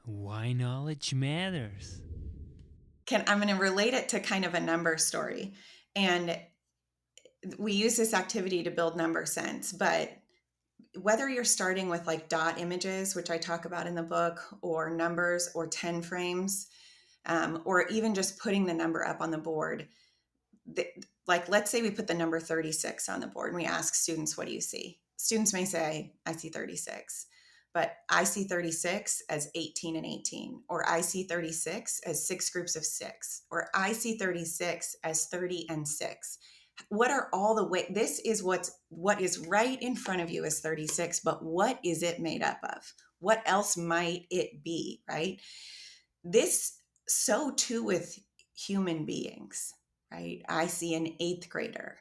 Why knowledge matters. I'm going to relate it to kind of a number story. And we use this activity to build number sense, but whether you're starting with like dot images, which I talk about in the book, or numbers or 10 frames, or even just putting the number up on the board, like let's say we put the number 36 on the board and we ask students, what do you see? Students may say, I see 36, but I see 36 as 18 and 18, or I see 36 as six groups of six, or I see 36 as 30 and six. What are all the way? This is what is right in front of you is 36, but what is it made up of? What else might it be, right? This, so too with human beings, right? I see an eighth grader.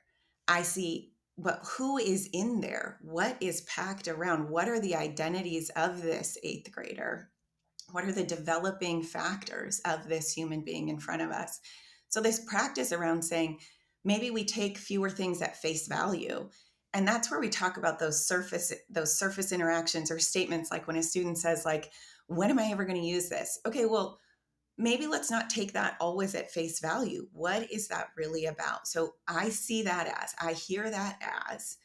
I see, but who is in there? What is packed around? What are the identities of this eighth grader? What are the developing factors of this human being in front of us? So, this practice around saying, maybe we take fewer things at face value. And that's where we talk about those surface interactions or statements, like when a student says, like, when am I ever going to use this? Okay, well, maybe let's not take that always at face value. What is that really about? So I hear that as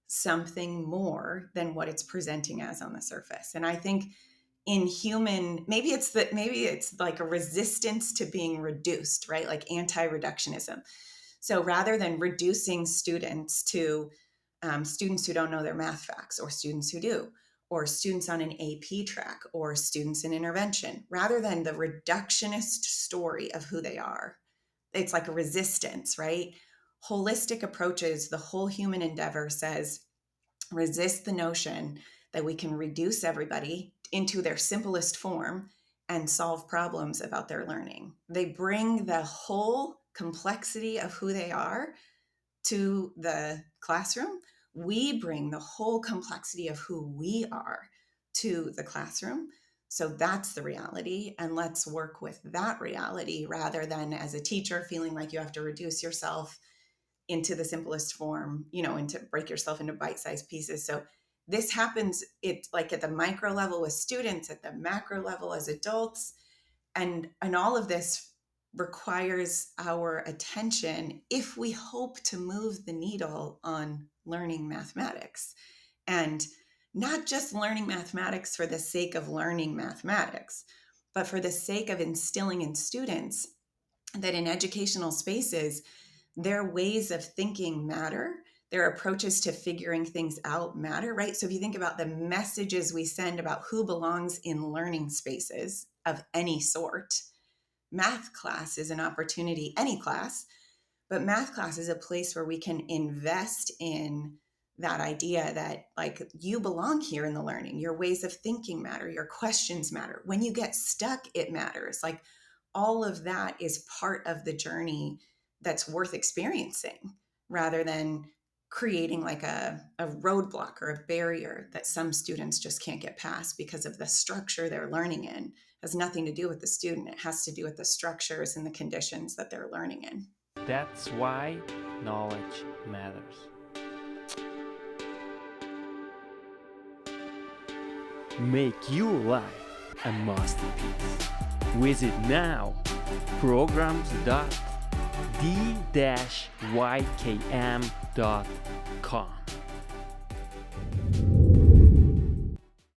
something more than what it's presenting as on the surface. And I think in human, maybe it's like a resistance to being reduced, right? Like anti-reductionism. So rather than reducing students to students who don't know their math facts, or students who do, or students on an AP track, or students in intervention, rather than the reductionist story of who they are, it's like a resistance, right? Holistic approaches, the whole human endeavor says, resist the notion that we can reduce everybody into their simplest form and solve problems about their learning. They bring the whole complexity of who they are to the classroom. We bring the whole complexity of who we are to the classroom. So that's the reality. And let's work with that reality rather than as a teacher feeling like you have to reduce yourself into the simplest form, and to break yourself into bite-sized pieces. So this happens, it's like at the micro level with students, at the macro level as adults, and all of this requires our attention if we hope to move the needle on learning mathematics. And not just learning mathematics for the sake of learning mathematics, but for the sake of instilling in students that in educational spaces, their ways of thinking matter. Their approaches to figuring things out matter, right? So if you think about the messages we send about who belongs in learning spaces of any sort, math class is an opportunity, any class, but math class is a place where we can invest in that idea that, like, you belong here in the learning. Your ways of thinking matter. Your questions matter. When you get stuck, it matters. Like, all of that is part of the journey that's worth experiencing rather than creating like a roadblock or a barrier that some students just can't get past because of the structure they're learning in. It has nothing to do with the student. It has to do with the structures and the conditions that they're learning in. That's why knowledge matters. Make your life a masterpiece. Visit now programs.d-ykm.com.